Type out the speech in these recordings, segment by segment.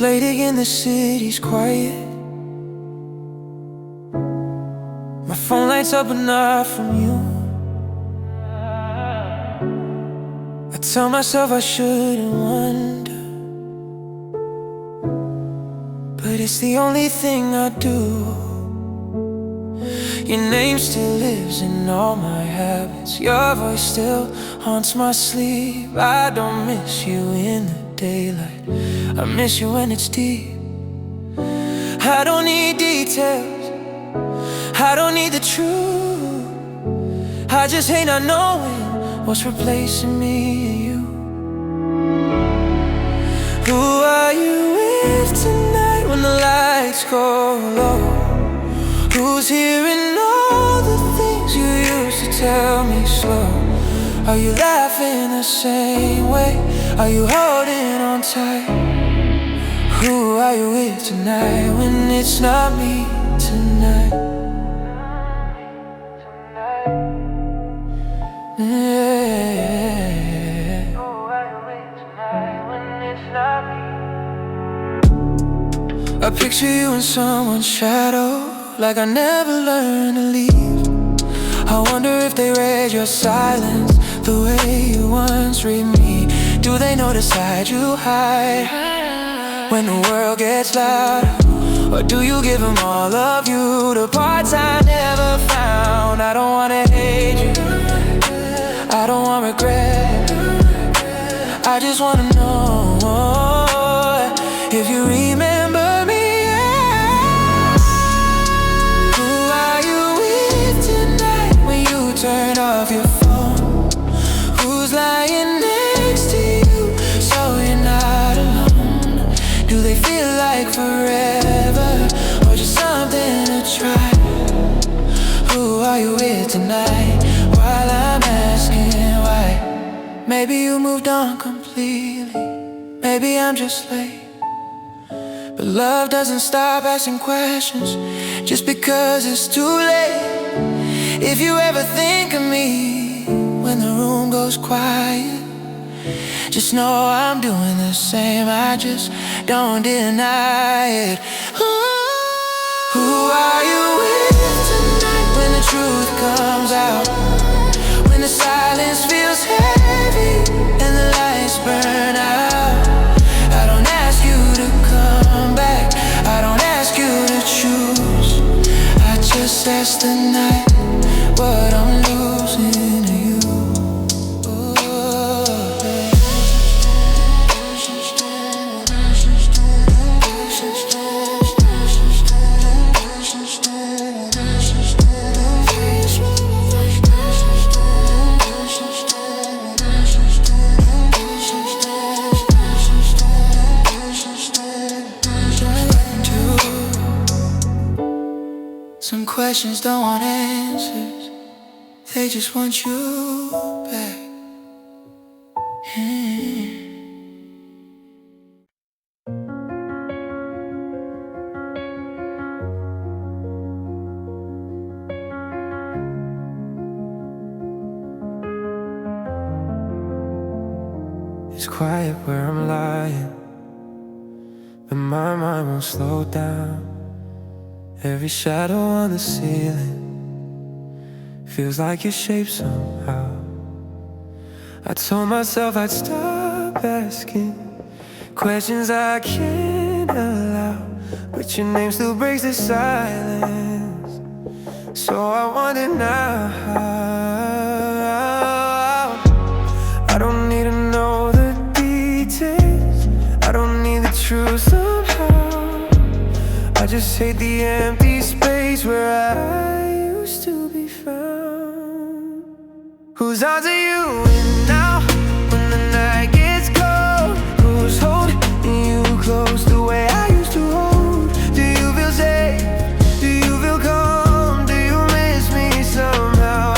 late again, the city's quiet. My phone lights up but not from you. I tell myself I shouldn't wonder, but it's the only thing I do. Your name still lives in all my habits. Your voice still haunts my sleep. I don't miss you in the daylight, I miss you when it's deep. I don't need details, I don't need the truth. I just hate not knowing what's replacing me and you. Who are you with tonight when the lights go low? Who's hearing all the things you used to tell me slow? Are you laughing the same way? Are you holding on tight? Who are you with tonight when it's not me tonight? Yeah. Who are you with tonight when it's not me? I picture you in someone's shadow, like I never learned to leave. I wonder if they read your silence the way you once read me. Do they know the side you hide when the world gets loud? Or do you give them all of you, the parts I never found? I don't wanna hate you, I don't want regret. I just wanna know if you remember me. Turn off your phone. Who's lying next to you so you're not alone? Do they feel like forever or just something to try? Who are you with tonight while I'm asking why? Maybe you moved on completely, maybe I'm just late. But love doesn't stop asking questions just because it's too late. If you ever think of me when the room goes quiet, just know I'm doing the same, I just don't deny it. Who are you with tonight when the truth comes out? When the silence feels heavy and the lights burn out? I don't ask you to come back, I don't ask you to choose. I just ask the night what I'm losing to you. Some questions don't want answers, they just want you back. It's quiet where I'm lying, but my mind won't slow down. Every shadow on the ceiling feels like your shape somehow. I told myself I'd stop asking questions I can't allow, but your name still breaks the silence. So I wonder now, I don't need to know the details, I don't need the truth somehow. I just hate the empty space where I used to be found. Whose arms are you in now when the night gets cold? Who's holding you close the way I used to hold? Do you feel safe? Do you feel calm? Do you miss me somehow?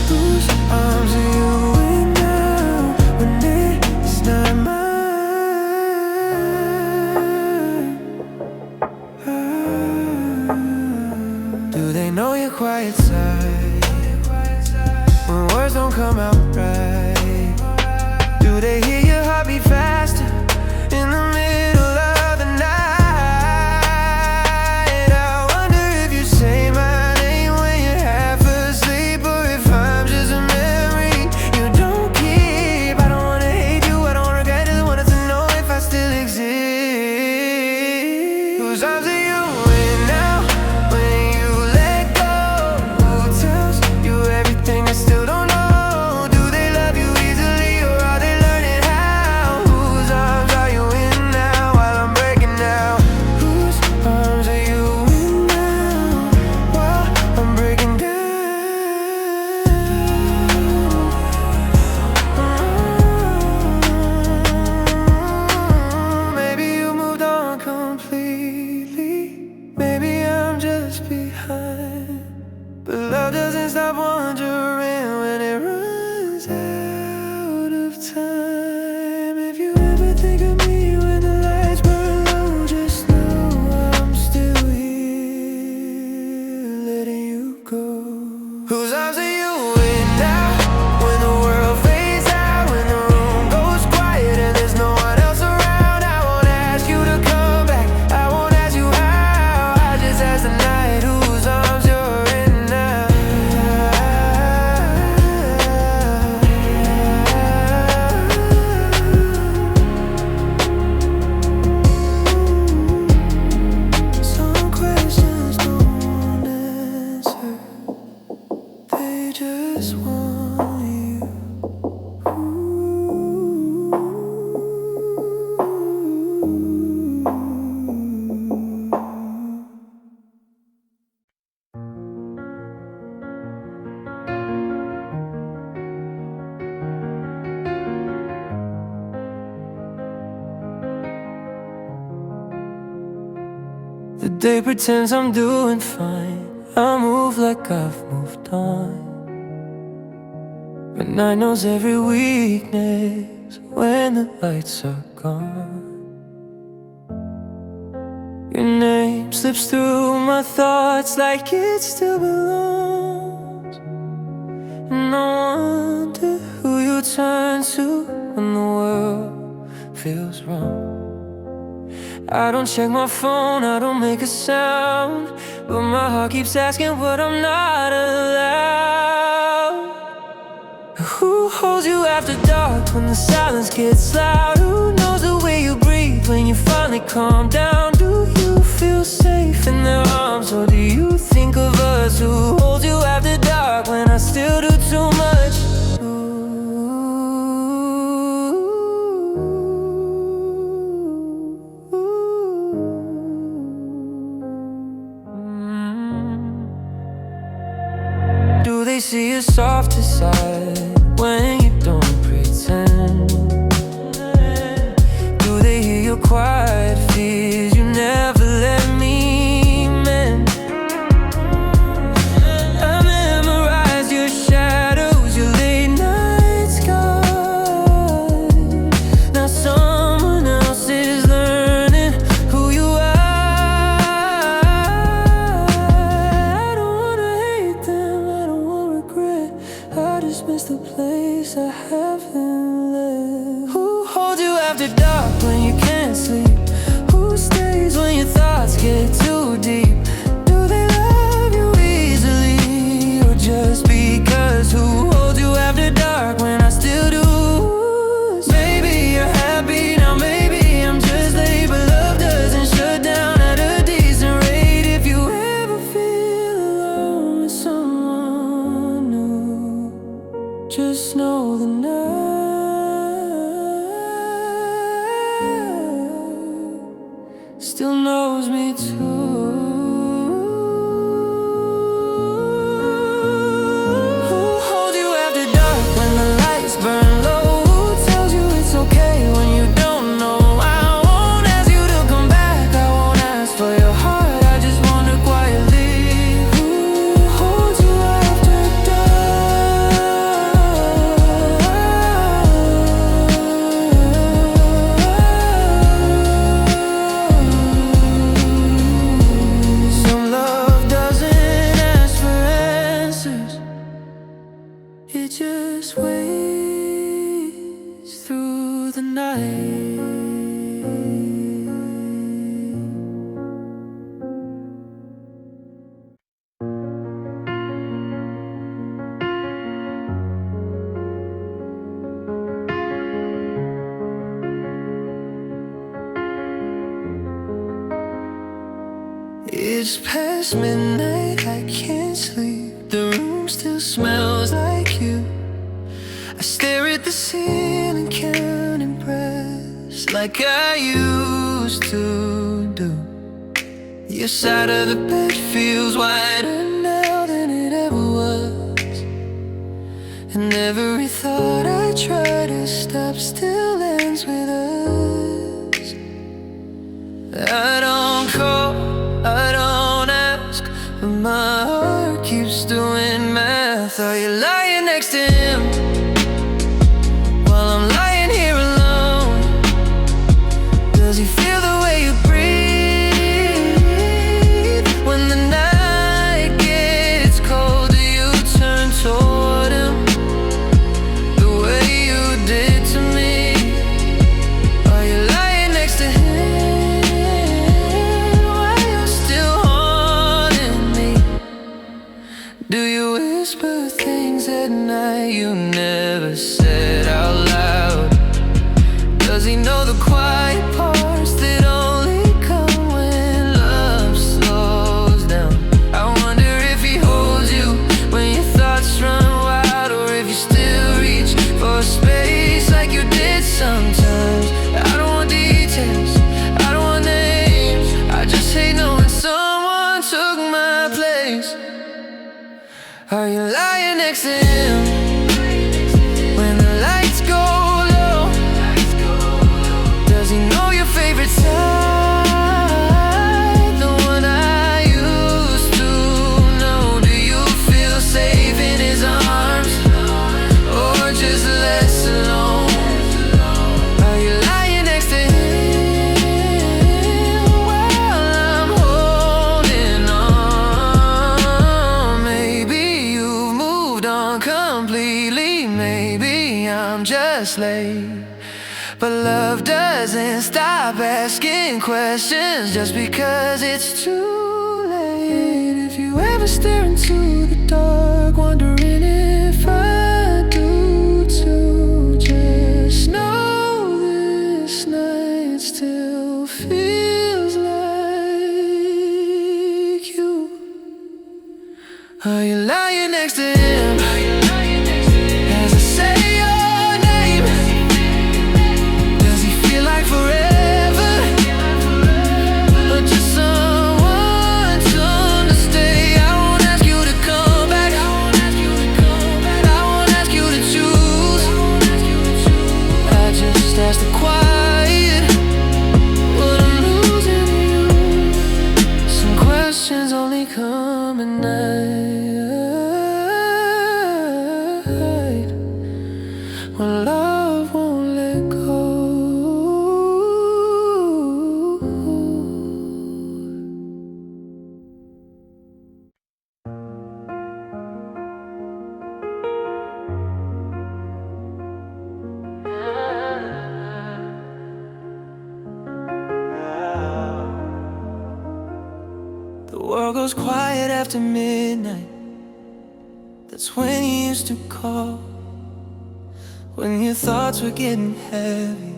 Whose arms are you in now when it's not mine? Do they know your quiet side when words don't come out right? Do they hear your heartbeat faster in the middle Whose arms are you in now when you let go? Who tells you everything they still don't know? Do they love you easily or are they learning how? Whose arms are you in now while I'm breaking down? Whose arms are you in now while I'm breaking down? Maybe you moved on completely. Maybe I'm just behind. But love doesn't stop wandering when it runs out of time. If you ever think of me when the lights burn low, just know I'm still here, letting you go. Whose arms are you in now when the world fades out, when the room goes quiet and there's no one else around? I won't ask you to come back, I won't ask you how. I just ask the night whose arms you're in now. Some questions don't answer, they just want you. The day pretends I'm doing fine, I move like I've moved on, but night knows every weakness when the lights are gone. Your name slips through my thoughts like it still belongs, and I wonder who you turn to when the world feels wrong. I don't check my phone, I don't make a sound, but my heart keeps asking what I'm not allowed. Who holds you after dark when the silence gets loud? Who knows the way you breathe when you finally calm down? Do you feel safe in their arms, or do you think of us? Who holds you after dark when I still do too much? Do they see your softer side when you don't pretend? Do they hear your quiet fears you never let me mend? I memorize your shadows, your late night skies. Now someone else is learning who you are. I don't wanna hate them, I don't want regret, I just miss the place I haven't left. Who holds you after dark when you can't sleep? Who stays when your thoughts get too deep? Do they love you easily, or just because? Who holds you after dark when I still do? Maybe you're happy now, maybe I'm just late, but love doesn't shut down at a decent rate. If you ever feel alone with someone new, just know the night still knows me too. Who holds you after dark when the lights burn low? Who tells you it's okay when you don't know? I won't ask you to come back, I won't ask for your heart, I just wonder quietly. Who holds you after dark? It's past midnight, I can't sleep. The room still smells like you. I stare at the ceiling, counting breaths like I used to do. Your side of the bed feels wider now than it ever was. And every thought I try to stop still ends with us. I don't call, I don't ask, but my heart keeps doing math. Are you lying next to him while I'm lying here alone? Does he feel the way you breathe? When the night gets cold, do you turn toward him the way you did to me? Are you lying next to him? Do you whisper things at night you never said out loud? Does he know the quiet parts that only come when love slows down? I wonder if he holds you when your thoughts run wild, or if you still reach for space like you did sometimes. I don't want details, I don't want names, I just hate knowing someone took my place. Are you lying next to him when the lights go low? Does he know your favorite side, the one I used to know? Do you feel safe in his arms, or just less alone? Are you lying next to him while I'm holding on? Maybe you've moved on completely, maybe I'm just late. But love doesn't stop asking questions just because it's too late. If you ever stare into the dark, wondering if I do too, just know this night still feels like you. Are you lying next to him as I say your name? Does he feel like forever, or just someone soon to stay? I won't ask you to come back, I won't ask you to choose. I just ask the quiet when I'm losing you. Some questions only come at night, when love won't let go. The world goes quiet after midnight. That's when you used to call, when your thoughts were getting heavy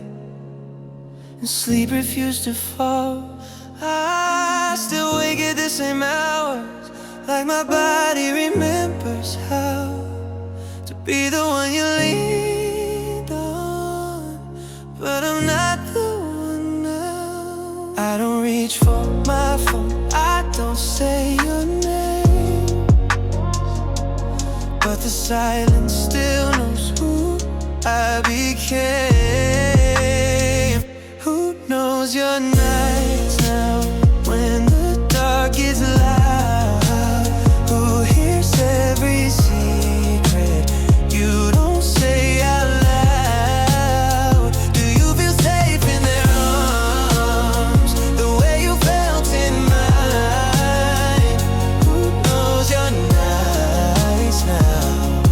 and sleep refused to fall. I still wake at the same hours, like my body remembers how to be the one you leaned on. But I'm not the one now. I don't reach for my phone, I don't say your name, but the silence still knows who I became. Who knows your nights now when the dark is loud? Who hears every secret you don't say out loud? Do you feel safe in their arms, the way you felt in mine? Who knows your nights now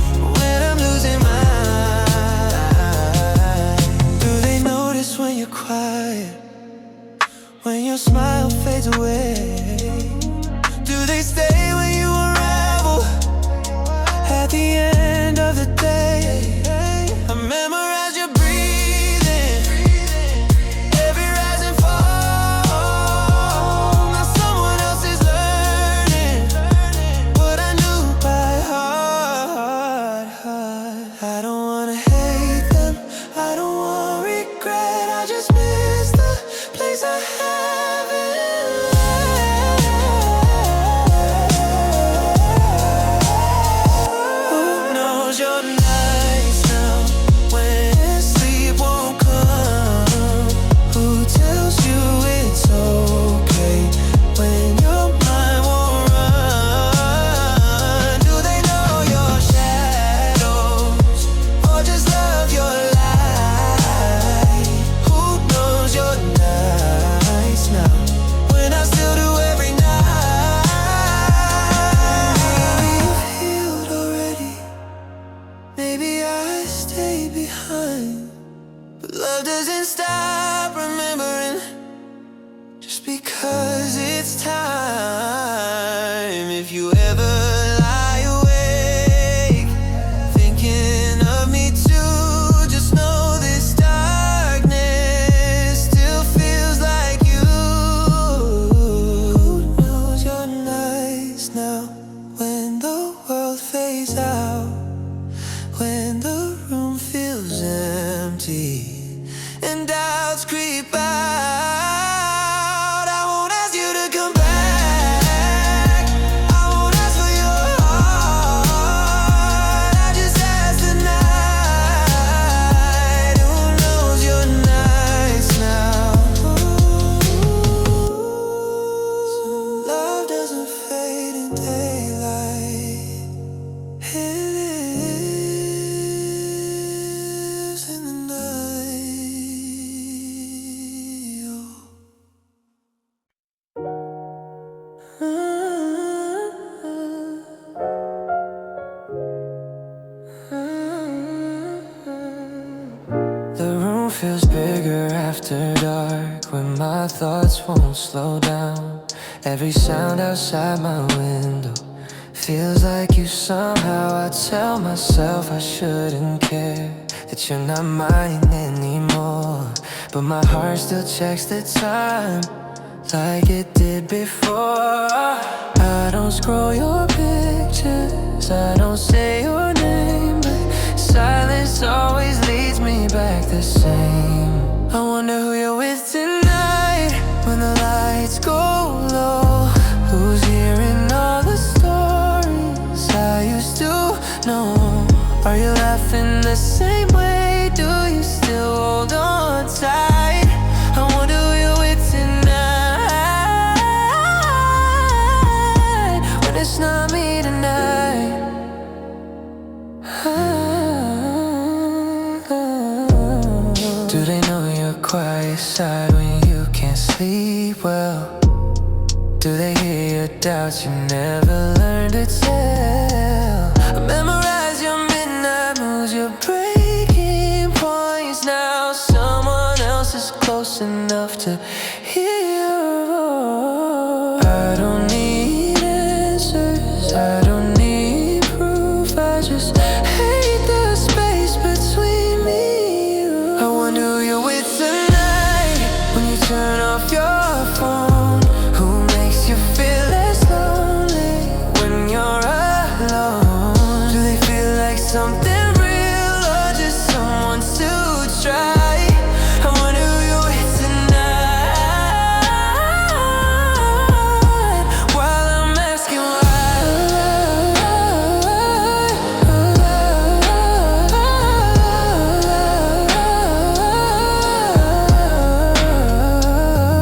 thoughts won't slow down. Every sound outside my window feels like you somehow. I tell myself I shouldn't care, that you're not mine anymore, but my heart still checks the time like it did before. I don't scroll your pictures, I don't say your name, but silence always leads me back the same. I wonder who you're with tonight when the lights go low. Who's hearing all the stories I used to know? Are you laughing the same way? Do you still hold on tight? I wonder who you're with tonight when it's not me tonight. Do they know your quiet side when you can't sleep well? Do they hear your doubts you never learned to tell? I memorize your midnight moves, your breaking points. Now someone else is close enough to hear. I don't need answers, I don't need proof, I just hate the space between me and you. I wonder who you're with tonight when you turn off your phone. Who makes you feel less lonely when you're alone? Do they feel like something real or just someone to try? I wonder who you're with tonight while I'm asking why.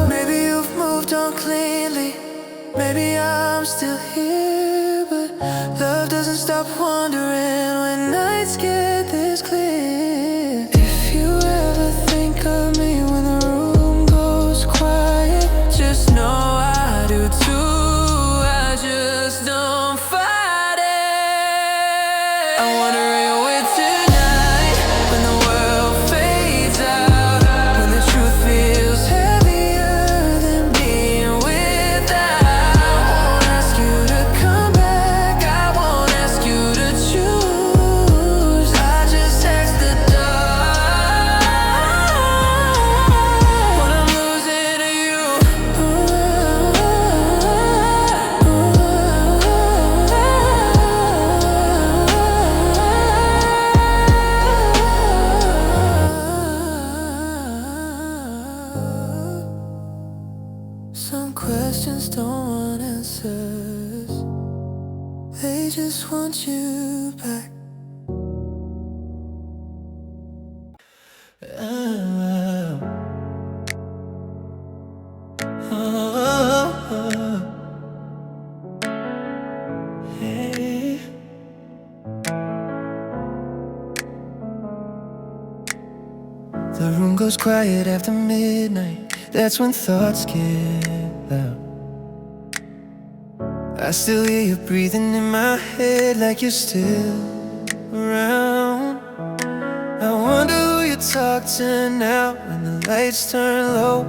Maybe you've moved on cleanly, maybe I'm still here, but love doesn't stop wandering when nights get this clear. If you ever think of me when the room goes quiet, just know I do too. I just don't fight it. I wonder who you're with tonight when the world fades out, when the truth feels heavier than being without. I won't ask you to come back, I won't ask you to choose. I just ask the dark when I'm losing to you. Some questions don't want answers, they just want you back. Hey. The room goes quiet after midnight, that's when thoughts get loud. I still hear you breathing in my head like you're still around. I wonder who you talk to now when the lights turn low.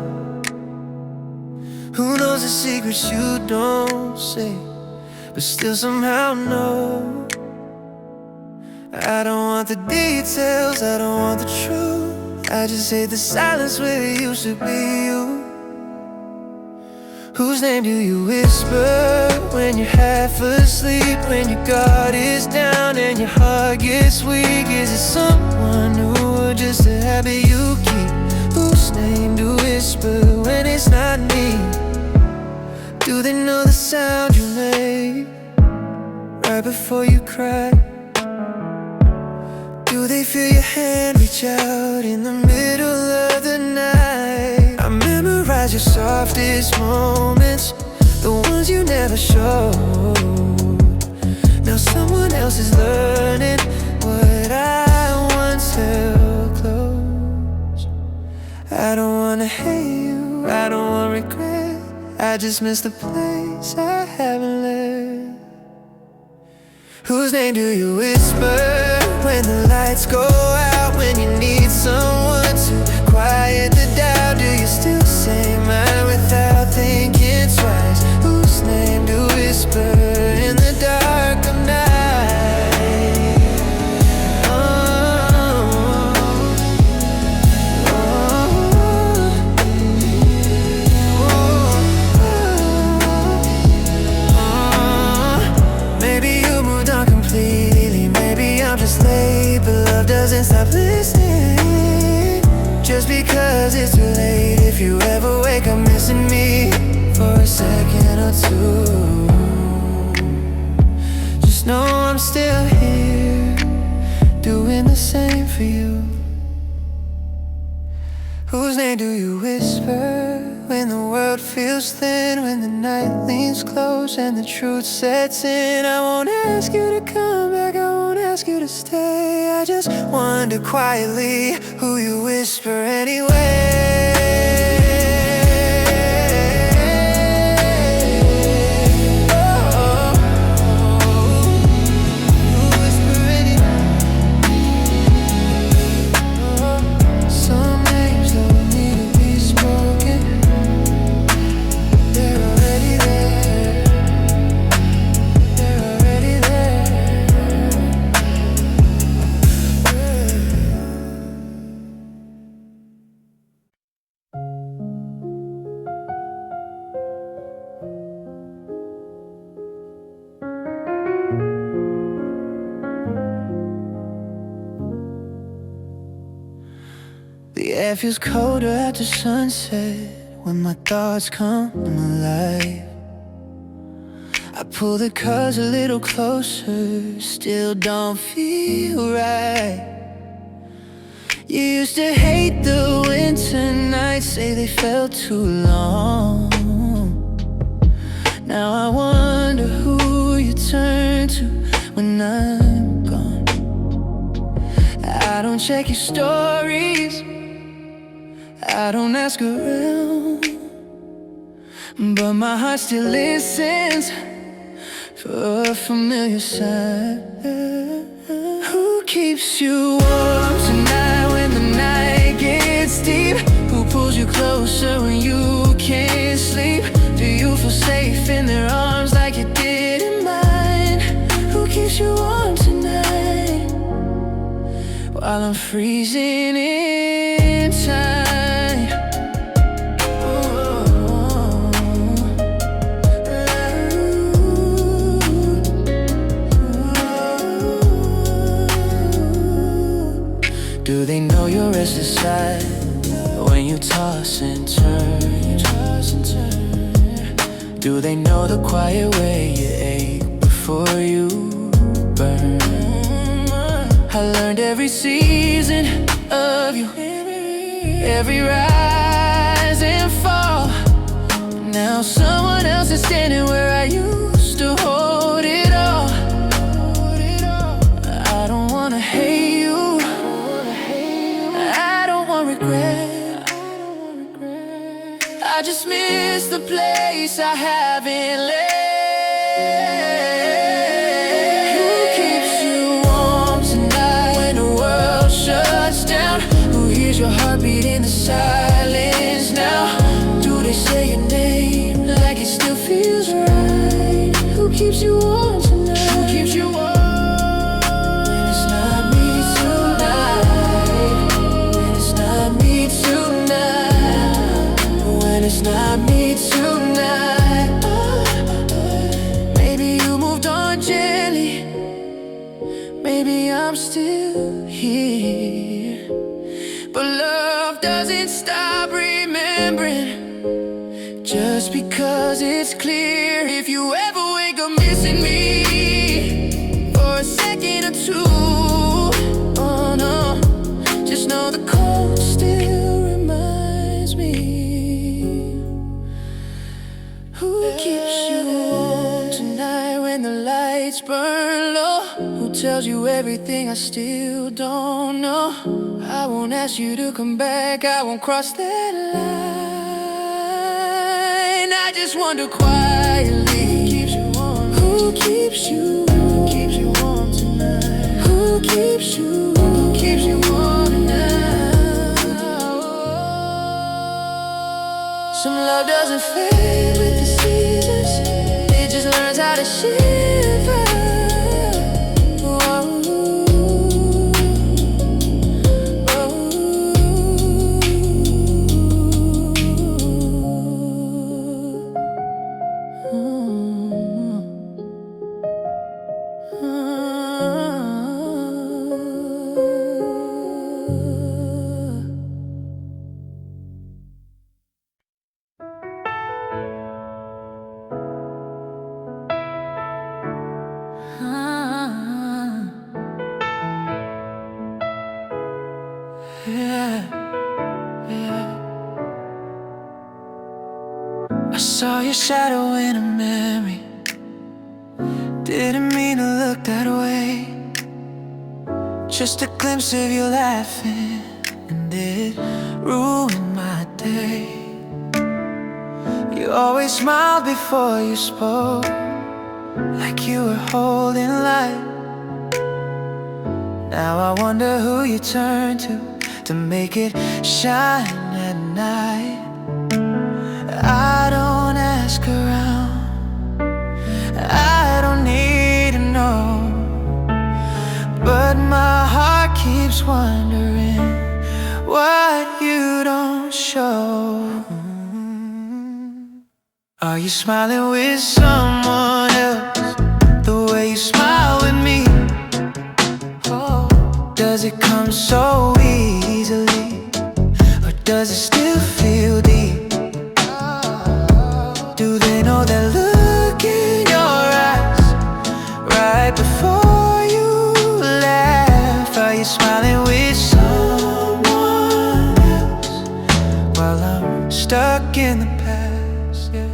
Who knows the secrets you don't say, but still somehow know. I don't want the details, I don't want the truth, I just hate the silence where it used to be you. Whose name do you whisper when you're half asleep, when your guard is down and your heart gets weak? Is it someone new or just a habit you keep? Whose name to whisper when it's not me? Do they know the sound you make right before you cry? Do they feel your hand reach out in the middle of the night? I memorize your softest moments, the ones you never showed. Now someone else is learning what I once held close. I don't wanna hate you, I don't want regret, I just miss the place I haven't left. Whose name do you whisper when the lights go when you need someone to quiet the doubt? Do you still say my doesn't stop listening just because it's too late. If you ever wake up missing me for a second or two, just know I'm still here, doing the same for you. Whose name do you whisper when the world feels thin, when the night leans close and the truth sets in? I won't ask you to come back, I won't ask you to stay. I just wonder quietly who you whisper anyway. The air feels colder after sunset when my thoughts come alive. I pull the covers a little closer, still don't feel right. You used to hate the winter nights, say they felt too long. Now I wonder who you turn to when I'm gone. I don't check your stories, I don't ask around, but my heart still listens for a familiar sign. Who keeps you warm tonight when the night gets deep? Who pulls you closer when you can't sleep? Do you feel safe in their arms like you did in mine? Who keeps you warm tonight while I'm freezing in time? Do they know your restless side when you toss and turn? Do they know the quiet way you ache before you burn? I learned every season of you, every rise and fall. Now someone else is standing where I used to hold it all. I don't wanna hate you, I don't want regret. I just miss the place I haven't left. Who keeps you warm tonight when the world shuts down? Who hears your heartbeat in the silence now? Do they say your name like it still feels right? Who keeps you warm tonight? Who keeps you warm? When it's not me tonight, when it's not me tonight, when it's not me tonight. Maybe you moved on gently, maybe I'm still here, but love doesn't stop remembering just because it's clear. If you ever wake up missing me for a second or two, oh no, just know the cold still reminds me. Who keeps you warm tonight when the lights burn low? Who tells you everything I still don't know? I won't ask you to come back, I won't cross that line. I just wonder quietly, who keeps you warm tonight? Who keeps you warm tonight? Some love doesn't fade with the seasons, it just learns how to shiver. shadow in a memory. Didn't mean to look that way. Just a glimpse of you laughing, and it ruined my day. You always smiled before you spoke, like you were holding light. Now I wonder who you turn to make it shine at night. I don't ask around, I don't need to know, but my heart keeps wondering what you don't show. Are you smiling with someone else, the way you smile with me? Does it come so easily, or does it still feel deep? Do they know that look in your eyes right before you laugh? Are you smiling with someone else while I'm stuck in the past? Yeah.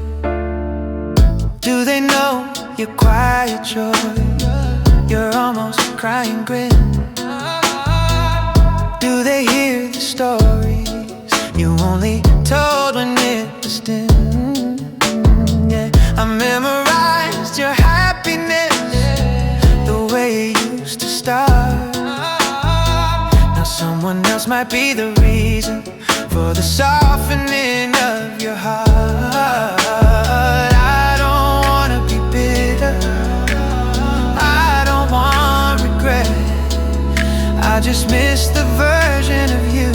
Do they know your quiet joy, your almost crying grin? Do they hear the stories you only told when it was dim? Yeah, I memorized your happiness, the way it used to start. Now someone else might be the reason for the softening of your heart. I don't wanna be bitter, I don't want regret. I just miss the version of you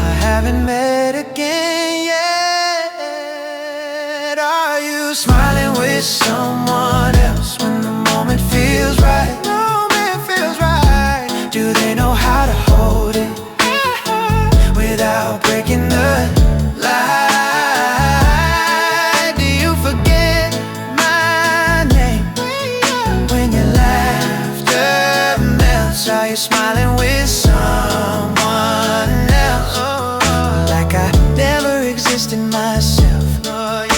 I haven't met again yet. Are you smiling with someone else when the moment feels right? Moment feels right. Do they know how to hold it without breaking the lie? Do you forget my name when your laughter melts? Are you smiling with someone else, like I never existed myself?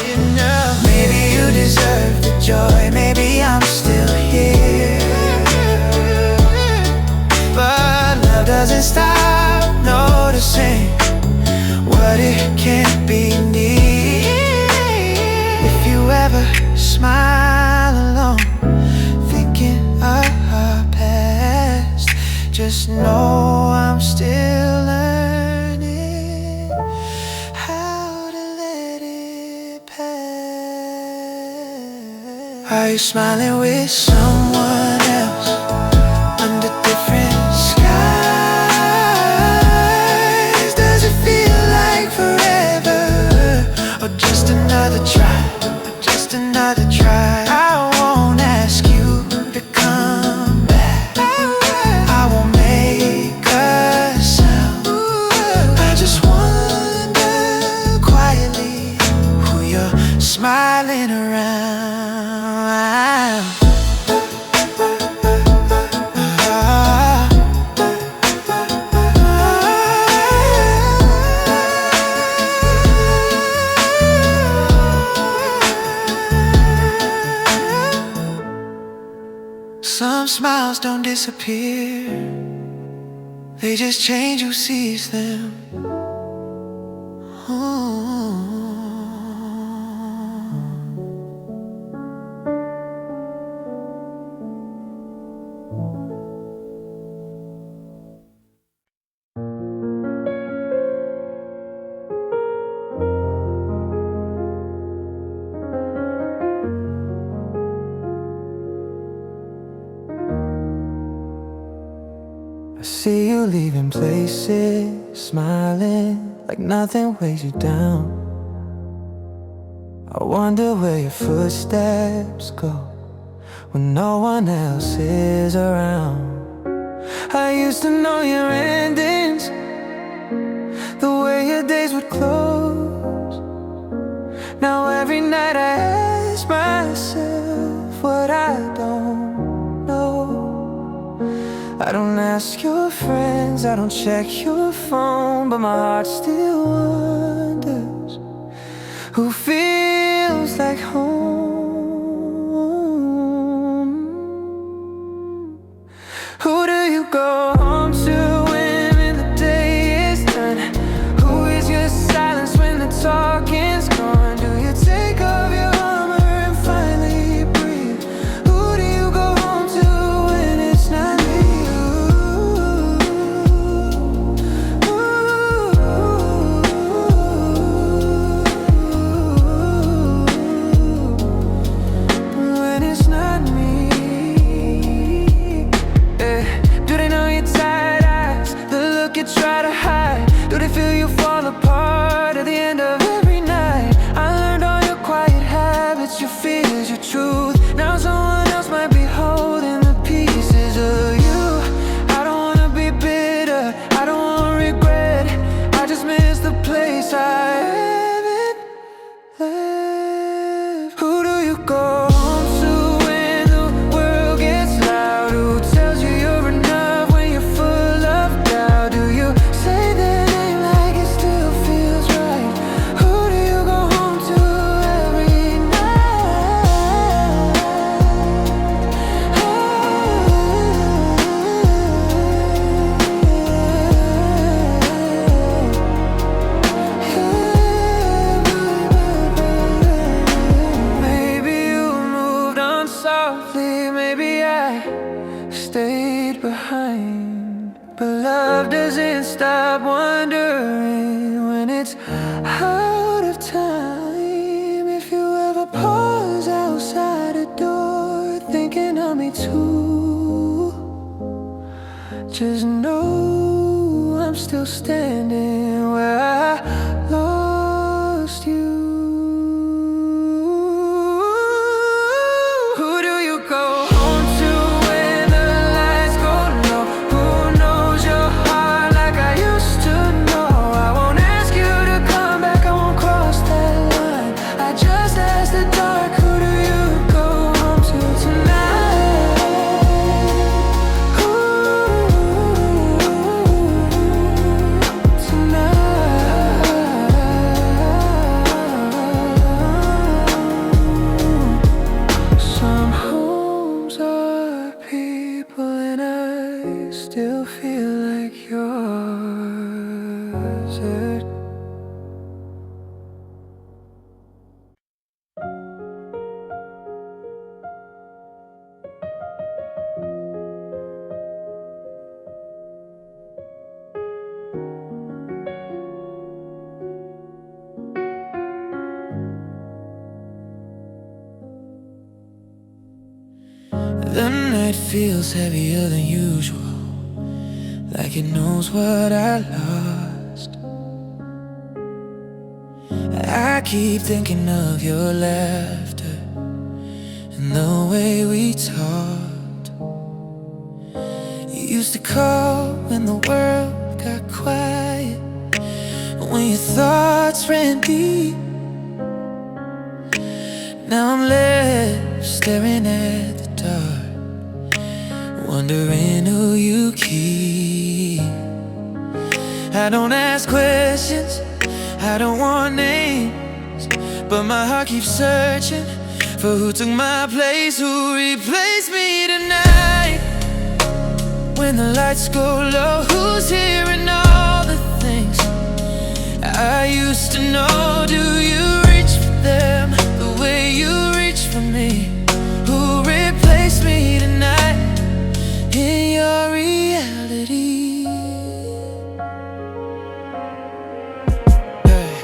You know, maybe you deserve the joy, maybe I'm still here, but love doesn't stop noticing what it can't be near. If you ever smile alone, thinking of our past, just know I'm still learning how to let it pass. Are you smiling with someone else under different skies? Does it feel like forever, or just another try, just another try? I won't ask you to come back, I won't make a sound. I just wonder quietly who you're smiling around. Some smiles don't disappear, they just change who sees them. I see you leaving places, smiling like nothing weighs you down. I wonder where your footsteps go when no one else is around. I used to know your endings, the way your days would close. Now every night I ask myself what I don't know. I don't ask your friends, I don't check your phone, but my heart still wonders who feels feels like home? Who do you go home to when the day is done? Who is your silence when the talking's gone? Do you take off your armor and finally breathe? Who do you go home to when it's not me? When it's not me. Do they know your tired eyes, the look you try to hide? Do they feel you fall apart at the end of every night? I learned all your quiet habits, your fears, your truth. Now someone else might be holding the pieces of you. I don't wanna be bitter, I don't wanna regret. I just miss the place I haven't left. Who do you go home to when the world gets loud? Who tells you you're enough when you're full of doubt? Do you say their name like it still feels right? Who do you go home to every night? Maybe you moved on softly, maybe I stayed behind. But love doesn't stop wondering when it's out of time. If you ever pause outside a door thinking of me too, just know I'm still standing where I lost you. Who do you go home to when the lights go low? Who knows your heart like I used to know? I won't ask you to come back, I won't cross that line. I just ask the dark, who do you go home to tonight? Some homes are people, and I still feel like yours. The night feels heavier than usual, like it knows what I lost. I keep thinking of your laughter and the way we talked. You used to call when the world got quiet, when your thoughts ran deep. Now I'm left staring at the dark, wondering who you keep. I don't ask questions, I don't want names, but my heart keeps searching for who took my place, who replaced me tonight. When the lights go low, who's hearing all the things I used to know? Do you reach for them the way you reach for me? Who replaced me tonight in your reality? Hey,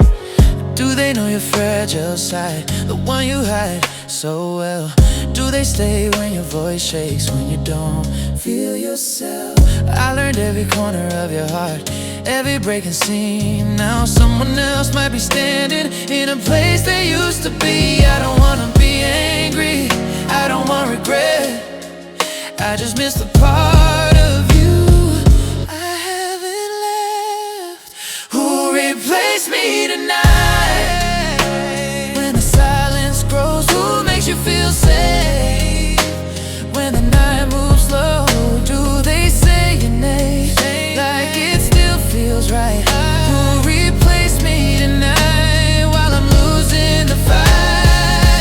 do they know your fragile side, the one you hide so well? Do they stay when your voice shakes, when you don't feel yourself? I learned every corner of your heart, every breaking scene. Now someone else might be standing in a place they used to be. I don't wanna be angry, I don't want regret, I just miss the part of you I haven't left. Who replaced me tonight? When the silence grows, who makes you feel safe? When the night moves slow, do they say your name like it still feels right? Who replaced me tonight while I'm losing the fight?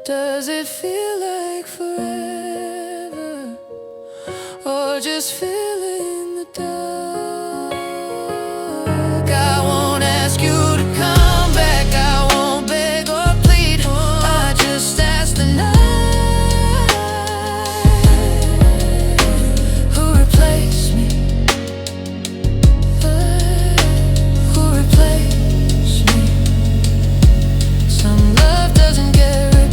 Does it feel like forever, or just filling the dark? I won't ask you to come back, I won't beg or plead, I just ask the night. Who replaced me? Who replaced me? Some love doesn't get replaced.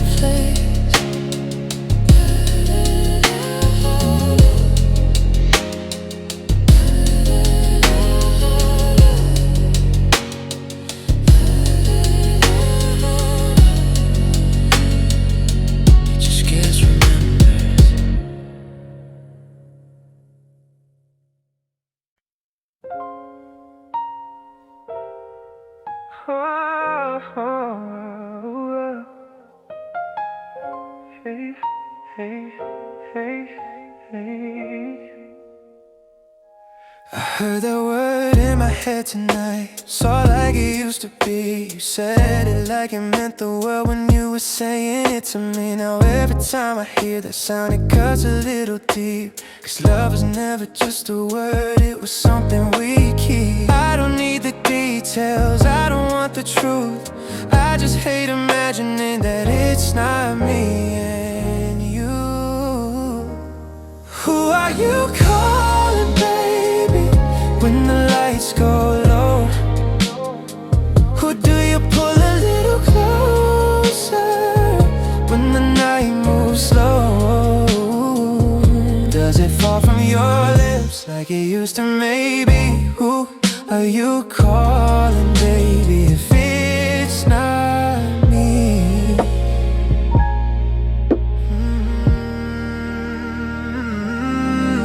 Hey, hey, hey, hey. I heard that word in my head tonight. Saw like it used to be. You said it like it meant the world when you were saying it to me. Now every time I hear that sound, it cuts a little deep. 'Cause love was never just a word, it was something we keep. I don't need the details, I don't want the truth. I just hate imagining that it's not me and you. Who are you calling, baby, when the lights go low? Who do you pull a little closer when the night moves slow? Does it fall from your lips like it used to maybe? Who are you calling, baby, if it's not me?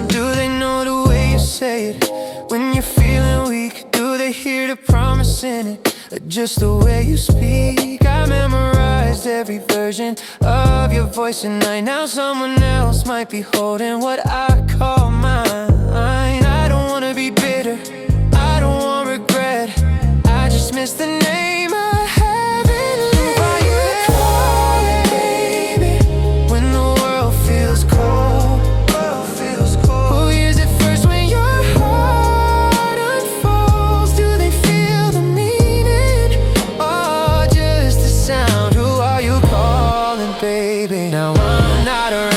Do they know the way you say it when you're feeling weak? Do they hear the promise in it, or just the way you speak? I memorized every version of your voice tonight. Now someone else might be holding what I call mine. I don't wanna be bitter, I don't want regret, I just miss the name I haven't lived. Are you calling, baby, when the world feels cold? Who hears it first when your heart unfolds? Do they feel the meaning, or just the sound? Who are you calling, baby? Now I'm not around.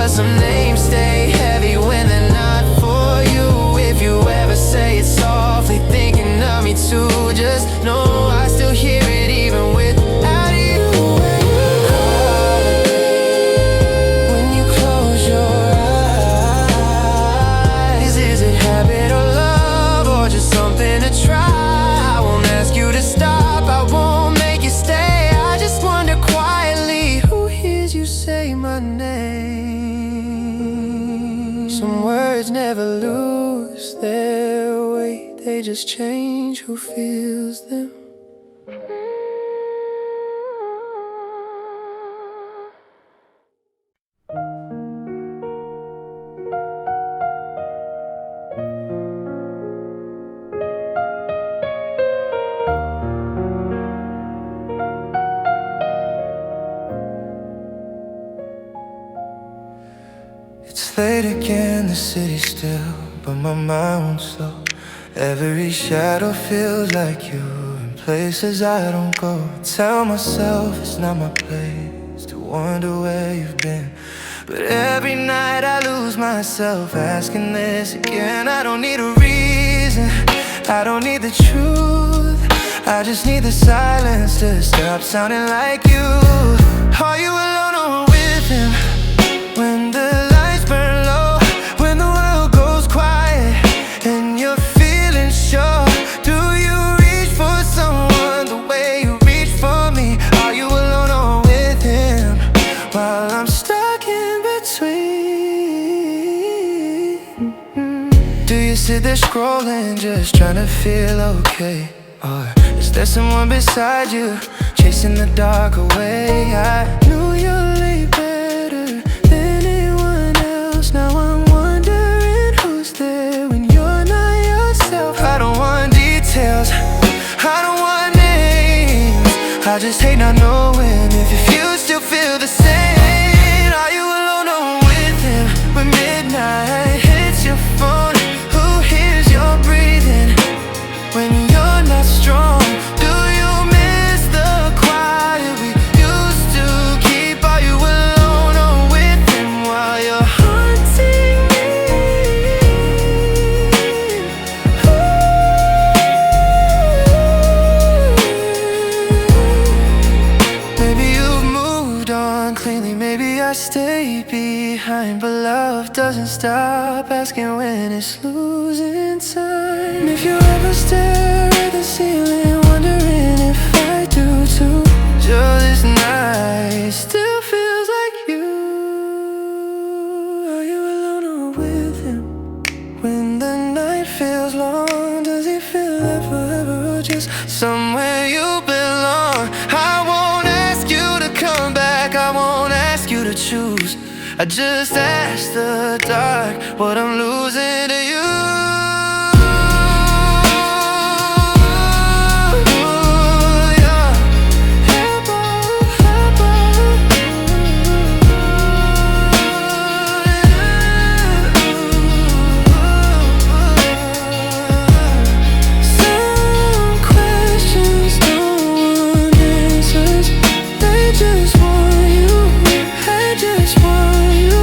Some names stay heavy when they're not for you. If you ever say it softly, thinking of me too, just know I still hear it even without you. When you close your eyes, is it habit or love, or just something to try? I won't ask you to stop, I won't make you stay. I just wonder quietly, who hears you say my name? Some words never lose their weight, they just change who feels them. It's late again, the city's still, but my mind won't slow. Every shadow feels like you, in places I don't go. Tell myself it's not my place to wonder where you've been, but every night I lose myself asking this again. I don't need a reason, I don't need the truth, I just need the silence to stop sounding like you. Are you alone or with him? When the lights burn low, when the world goes quiet and you're feeling sure, do you reach for someone the way you reach for me? Are you alone or with him while I'm stuck in between? Do you sit there scrolling, just trying to feel okay? Or is there someone beside you chasing the dark away. I knew you lay better than anyone else. Now I'm wondering who's there when you're not yourself. I don't want details, I don't want names. I just hate not knowing if you still feel the same. Are you alone or with him when midnight hits your phone? Who hears your breathing when you're not strong? Do you miss the quiet we used to keep? Are you alone or with him while you're haunting me? Maybe you've moved on cleanly, maybe I stay behind, but love doesn't stop asking when it's losing time. If you ever stare at the ceiling, wondering if I do too, sure this night still feels like you. Are you alone or with him when the night feels long? Does he feel like forever or just somewhere you belong? I won't ask you to come back, I won't ask you to choose. I just ask the dark what I'm losing to you. Some questions don't want answers, they just want you, they just want you.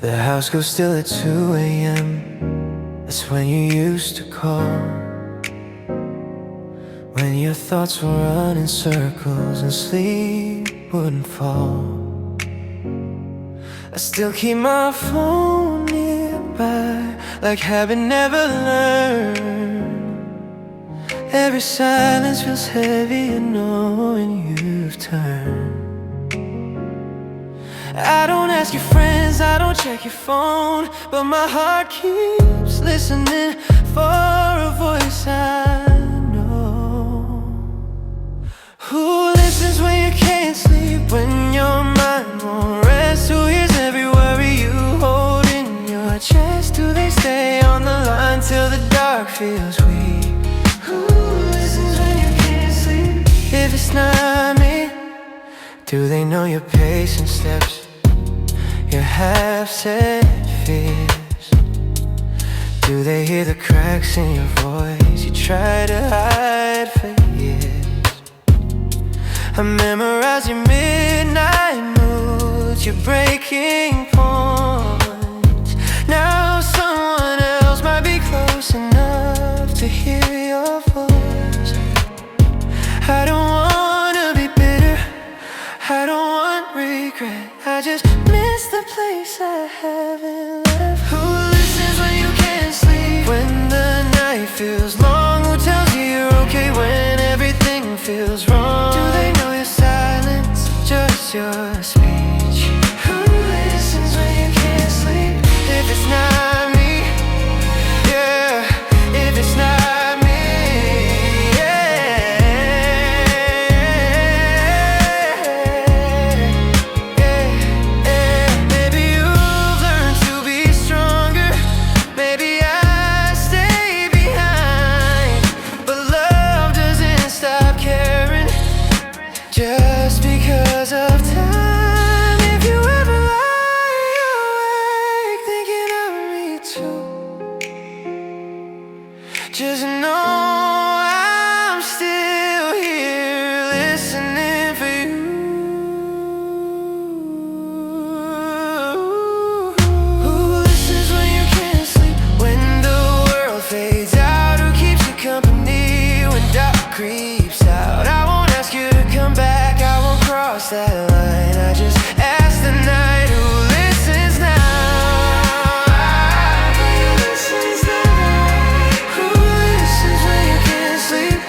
The house goes still at 2 a.m. That's when you used to call, when your thoughts would run in circles and sleep wouldn't fall. I still keep my phone nearby, like habit never learned. Every silence feels heavier knowing you've turned. I don't ask your friends, I don't check your phone, but my heart keeps listening for a voice I know. Who listens when you can't sleep, when your mind won't rest? Who hears every worry you hold in your chest? Do they stay on the line till the dark feels weak? Who listens when you can't sleep? If it's not me, do they know your pace and steps, your half-said fears? Do they hear the cracks in your voice you try to hide for years? I memorize your midnight moods, your breaking points. Now someone else might be close enough to hear your voice. I don't wanna be bitter, I don't want regret, I just miss the place I haven't left. Who listens when you can't sleep, when the night feels long? Who tells you you're okay when everything feels wrong? Do they know your silence, just your speech? Who listens when you can't sleep? If it's not me, yeah, if it's not me, yeah, yeah, yeah. Maybe you've learned to cross that line. I just ask the night who listens now. Who listens now? Who listens when you can't sleep?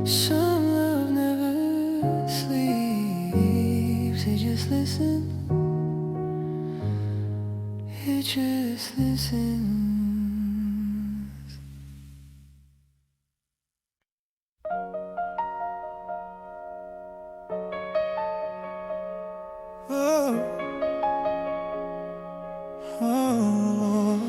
Some love never sleeps. It just listens. It just listens. Oh, oh,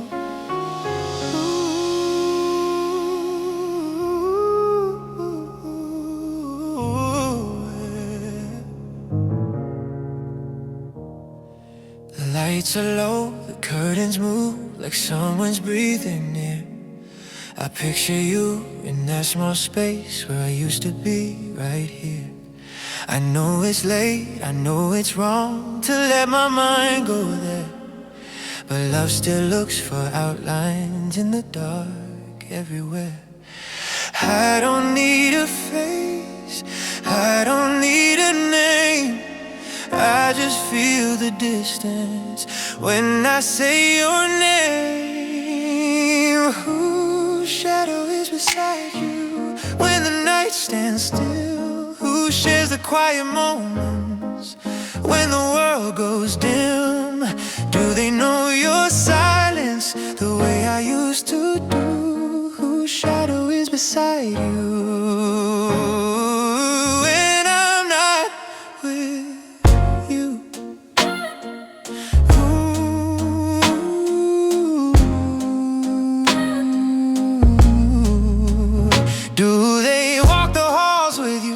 the lights are low, the curtains move like someone's breathing near. I picture you in that small space where I used to be, right here. I know it's late, I know it's wrong to let my mind go there, but love still looks for outlines in the dark everywhere. I don't need a face, I don't need a name, I just feel the distance when I say your name. Whose shadow is beside you when the night stands still? Who shares the quiet moments when the world goes dim? Do they know your silence the way I used to do? Whose shadow is beside you when I'm not with you? Do they walk the halls with you,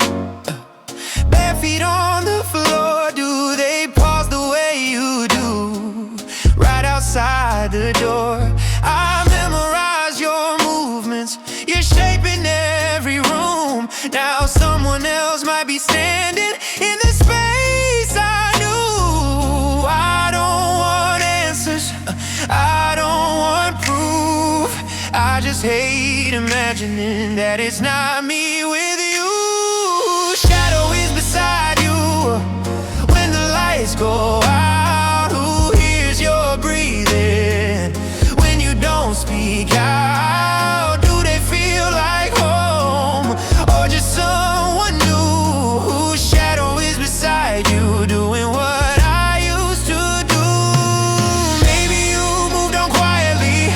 bare feet on the floor? Do they pause the way you do, right outside the door? I memorize your movements, you're shaping every room. Now someone else might be standing in the space I knew. I don't want answers, I don't want proof. I just hate imagining that it's not me with you. Shadow is beside you when the lights go out. Who hears your breathing when you don't speak out? Do they feel like home or just someone new? Whose shadow is beside you doing what I used to do? Maybe you moved on quietly,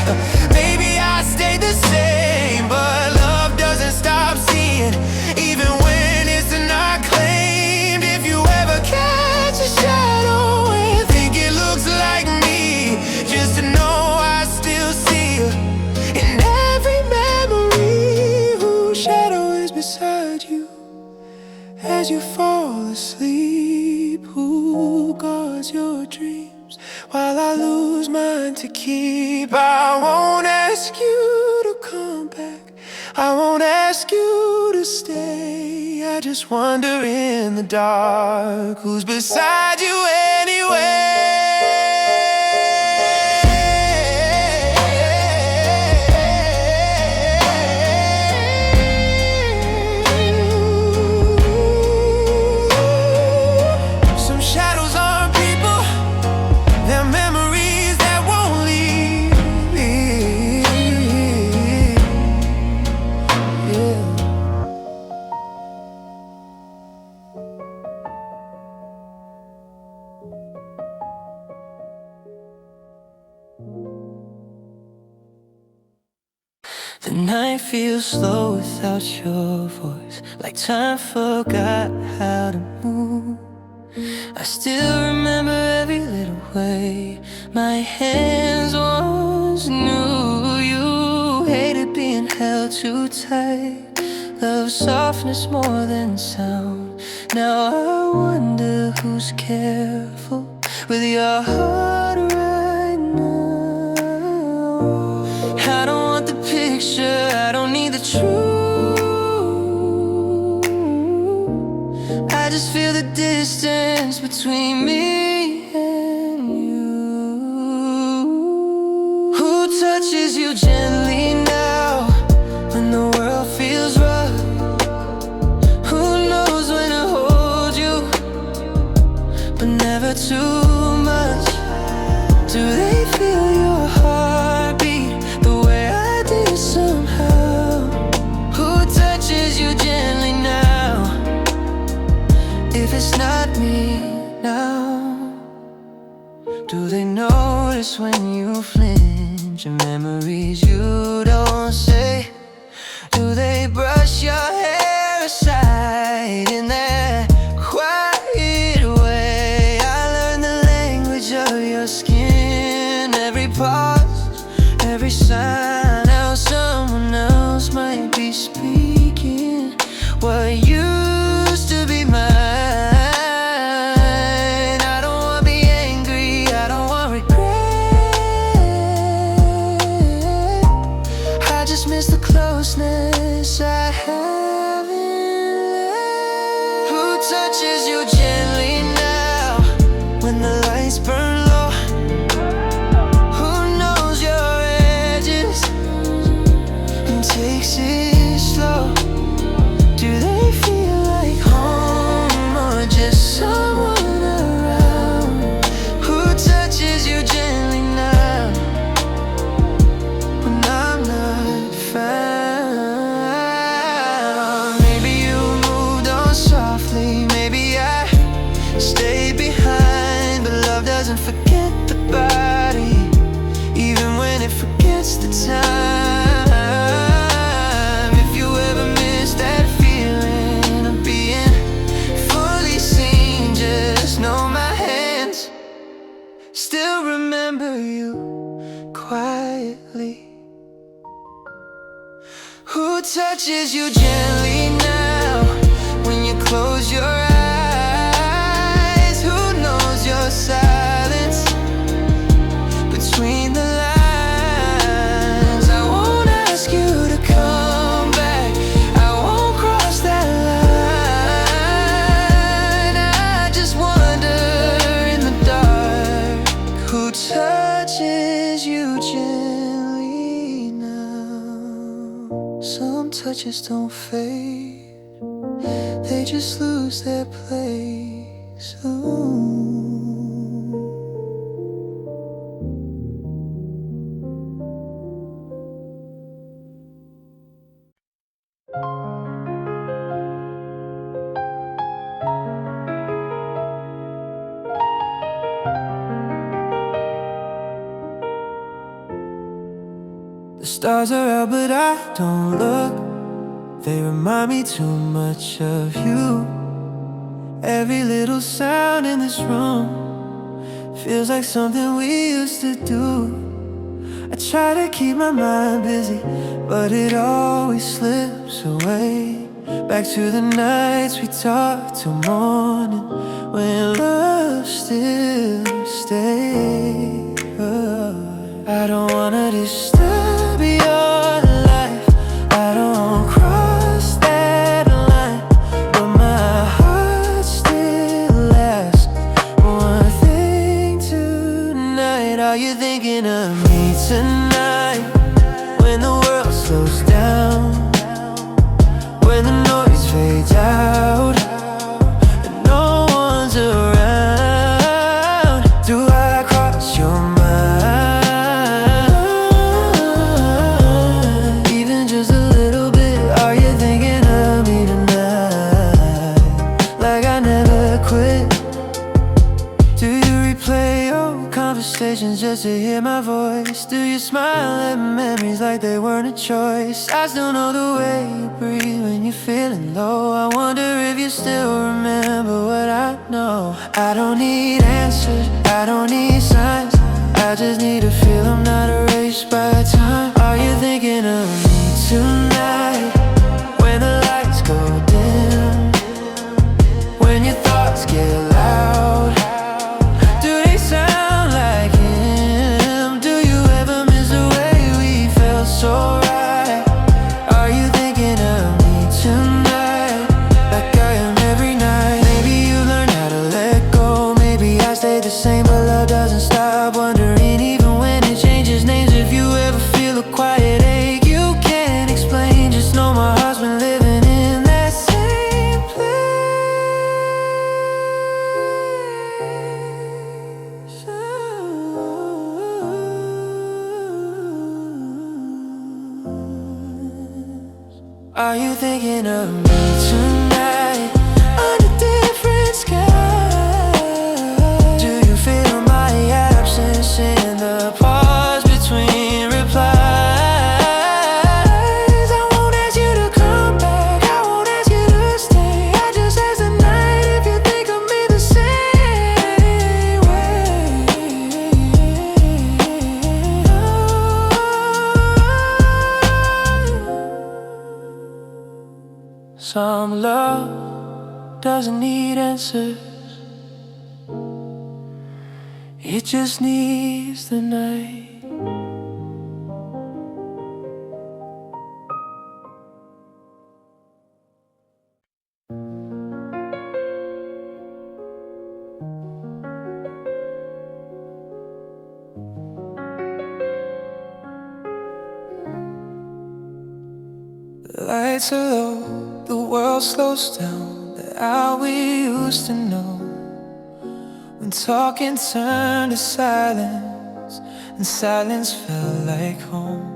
maybe I stayed the same, but love doesn't stop seeing even when it's not claimed. If you ever catch a shadow and think it looks like me, just to know I still see you in every memory. Whose shadow is beside you as you fall asleep? Who guards your dreams while I lose mine to keep? I won't ask you to come back, I won't ask you to stay. I just wonder in the dark, who's beside you anyway? Some shadows aren't people, they're memories that won't leave me. Yeah. The night feels slow without your voice, like time forgot how to move. I still remember every little way my hands once knew. You hated being held too tight, love softness more than sound. Now I wonder who's careful with your heart right now. I don't want the picture, I don't need the truth. I just feel the distance between me and you. Who touched touches you gently now when the world feels rough? Who knows when to hold you, but never too much? Do they feel your heartbeat the way I do somehow? Who touches you gently now if it's not me now? Do they notice when you flinch and memories you don't say? Do they brush your hair aside in that quiet way? I learned the language of your skin, every pause, every sign, how someone else might be speaking what used to be mine. I don't wanna be angry, I don't want regret. I just miss the closeness I haven't let. Who touches you gently now when the lights burn low? Who knows your edges and takes it slow? Do they feel like home or just someone around? Who touches you gently now when I'm not found? Maybe you moved on softly, maybe I stayed behind, but love doesn't forget the body, even when it forgets the time. If you ever miss that feeling of being fully seen, just know my hands still remember you quietly. Who touches you gently now when you close your eyes? Who knows your silence between the lines? I won't ask you to come back, I won't cross that line. I just wonder in the dark, who touches you gently now? Some touches don't fade, they just lose their place. Ooh. The stars are out but I don't look, they remind me too much of you. Every little sound in this room feels like something we used to do. I try to keep my mind busy, but it always slips away. Back to the nights we talked till morning, when love still stayed. I don't wanna disturb your life, I don't cross that line, but my heart still asks one thing tonight. Are you thinking of me tonight? When the world slows down, when the noise fades out and no one's around, do I cross your mind? Even just a little bit, are you thinking of me tonight? Like I never quit. Do you replay old conversations just to hear my voice? Do you smile at memories like they weren't a choice? I still know the way you breathe when you're feeling low. I wonder if you still remember what I know. I don't need answers, I don't need signs, I just need to feel I'm not erased by time. Are you thinking of me tonight? When the lights go dim, when your thoughts get loud, do they sound like him? Do you ever miss the way we felt so right? Are you thinking of me tonight? Like I am every night. Maybe you learned how to let go, maybe I stayed the same, but love doesn't stop. Wondering even when it changes names, if Are you thinking of me tonight under different skies? Do you feel my absence in the pause between replies? I won't ask you to come back, I won't ask you to stay. I just ask tonight if you think of me the same way. Some love doesn't need answers, it just needs the night. The lights are low, the world slows down, the hour we used to know. When talking turned to silence, and silence felt like home.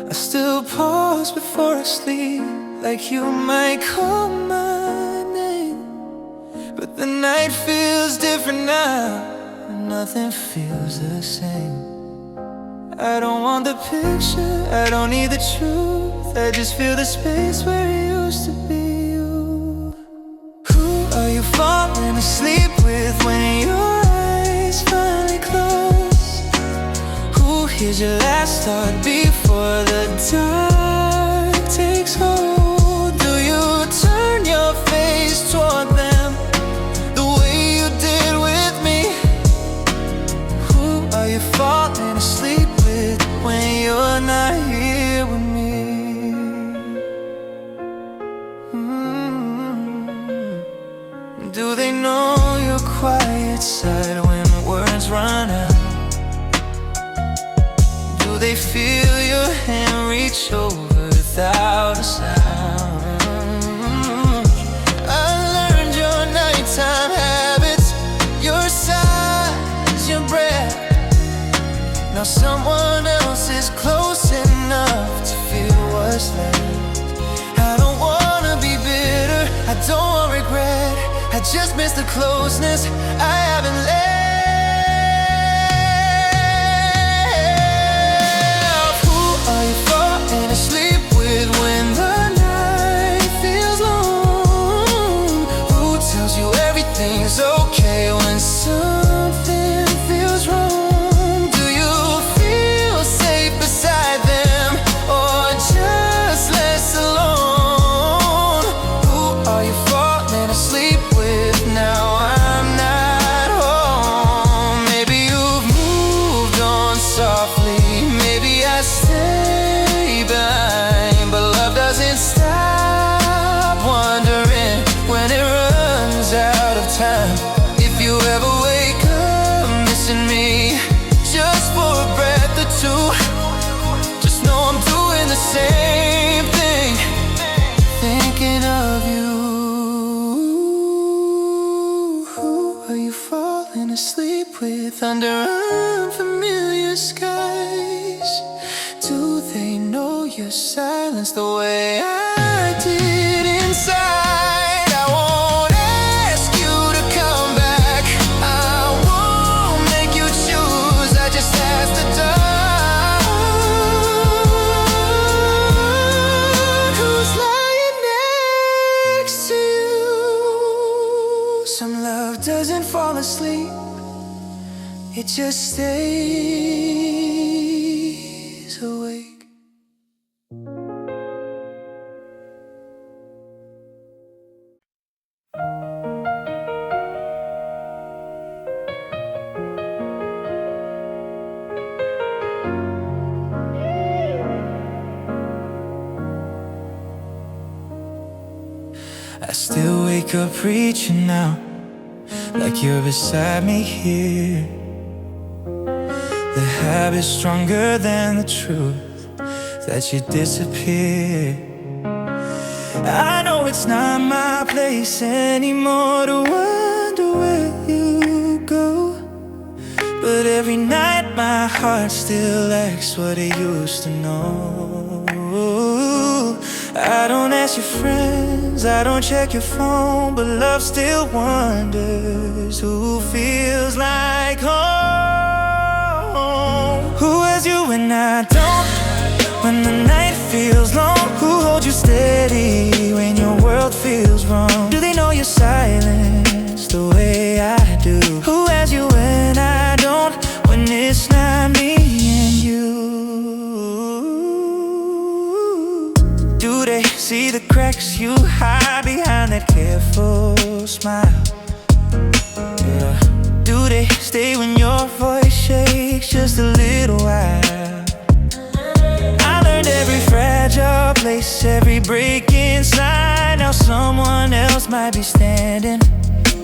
I still pause before I sleep, like you might call my name. But the night feels different now, and nothing feels the same. I don't want the picture, I don't need the truth, I just feel the space where it used to be you. Who are you falling asleep with when your eyes finally close? Who hears your last thought before the dark takes hold? Do you turn your face toward them the way you did with me? Who are you falling asleep with when you're not here with me? Do they know your quiet side when words run out? Do they feel your hand reach over without a sound? I learned your nighttime habits, your sighs, your breath. Now someone else is close enough to feel what's left. I don't wanna be bitter, I don't want regret, I just miss the closeness I haven't left. Who are you falling asleep with when the night feels long? Who tells you everything's okay when something feels wrong? Do you feel safe beside them or just less alone? Who are you falling asleep with now? I'm not home. Maybe you've moved on softly, maybe I stay behind, but love doesn't stop wondering when it runs out of time. If you ever wake up missing me just for a breath or two, just know I'm doing the same thing, thinking of you. Who are you falling asleep with under unfamiliar skies? Do they know your silence the way I did inside? I won't ask you to come back, I won't make you choose, I just ask the dawn. Who's lying next to you? Some love doesn't fall asleep, it just stays awake. I still wake up reaching out, like you're beside me here. The habit's stronger than the truth that you disappear. I know it's not my place anymore to wonder where you go, but every night my heart still lacks what it used to know. I don't ask your friends, I don't check your phone, but love still wonders who feels like home. Who has you when I don't? When the night feels long, who holds you steady when your world feels wrong? Do they know your silence the way I do? Who has you when I don't? When it's not me and you? Do they see the cracks you hide behind that careful smile? Yeah. Do they stay when your voice shakes just a little while? Every fragile place, every break inside. Now someone else might be standing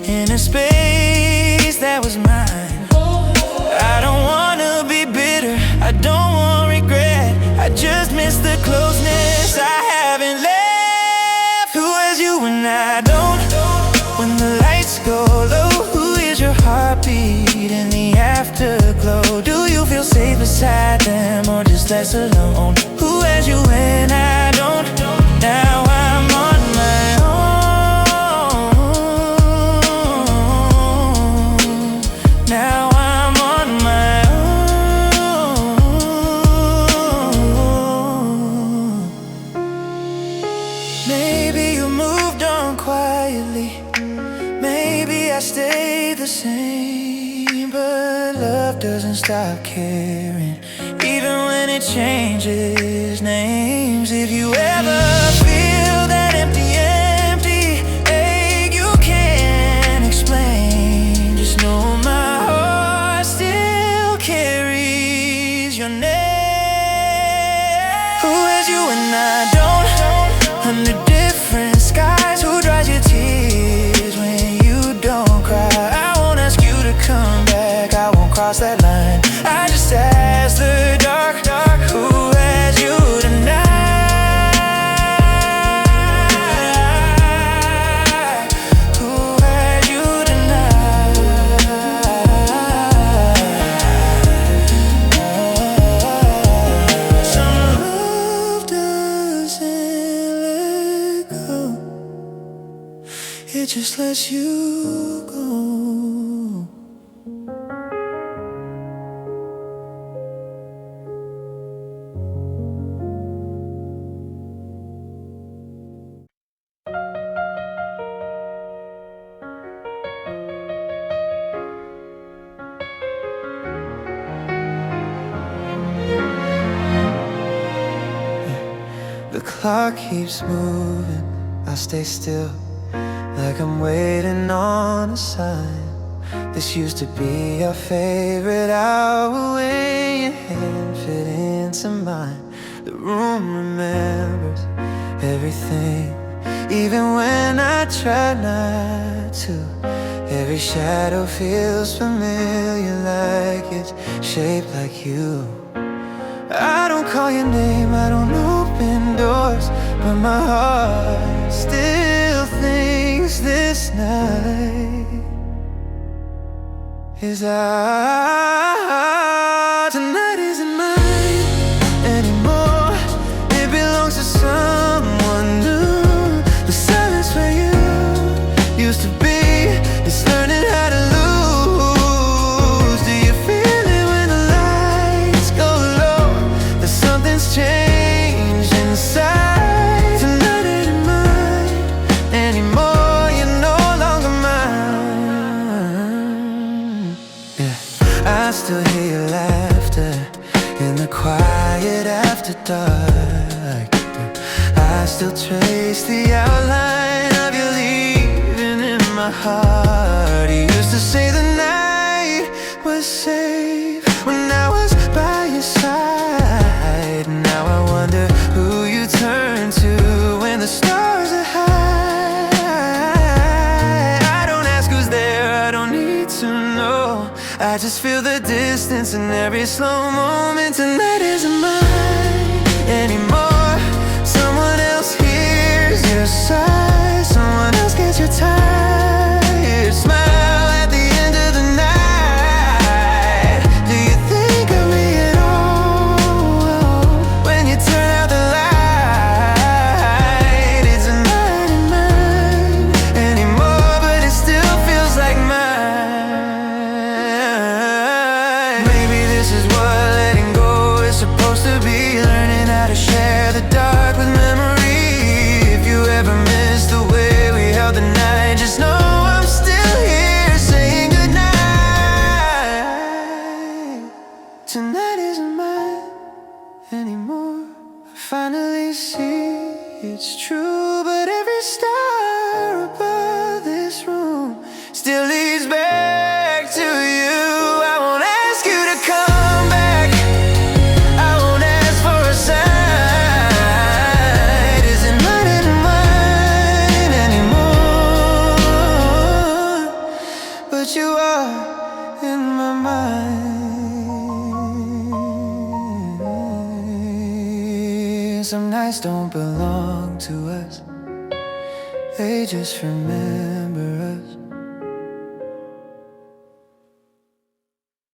in a space that was mine. I don't wanna be bitter, I don't want regret, I just miss the closeness I haven't left. Who has you when I don't? When the lights go low, who is your heartbeat in the afterglow? Do you feel safe beside them or just less alone? Who has you when I don't? Now I'm on my own. Now I'm on my own. Maybe you moved on quietly, maybe I stayed the same, but love doesn't stop caring even when it changes names. If you ever feel that empty ache you can't explain, just know my heart still carries your name. Who has you when I don't? Under different skies, who dries your tears when you don't cry? I won't ask you to come back, I won't cross that line. I just ask the dark, who has you tonight? Who has you tonight? Some love doesn't let go, it just lets you go. The clock keeps moving, I stay still, like I'm waiting on a sign. This used to be our favorite hour when your hand fit into mine. The room remembers everything, even when I try not to. Every shadow feels familiar, like it's shaped like you. I don't call your name, I don't open doors, but my heart still thinks this night is ours. Tonight isn't mine anymore, it belongs to someone new. The silence where you used to be is learning how to lose. Do you feel it when the lights go low? That something's changed inside. Tonight ain't mine anymore, you're no longer mine. Yeah, I still hear your laughter in the quiet after dark. I still trace the outline of you leaving in my heart. You used to say the night was safe when I was by your side. Now I wonder who you turn to when the stars are high. I don't ask who's there, I don't need to know. I just feel the distance in every slow moment. Tonight isn't mine anymore. Someone else hears your sigh, someone else gets your tired smile at the end of the night. Do you think of me at all when you turn out the light? anymore. I finally see it's true, but every star above this room still leads back to you. I won't ask you to come back, I won't ask for a sign. Isn't mine anymore, but you are in my mind. Some nights don't belong to us, they just remember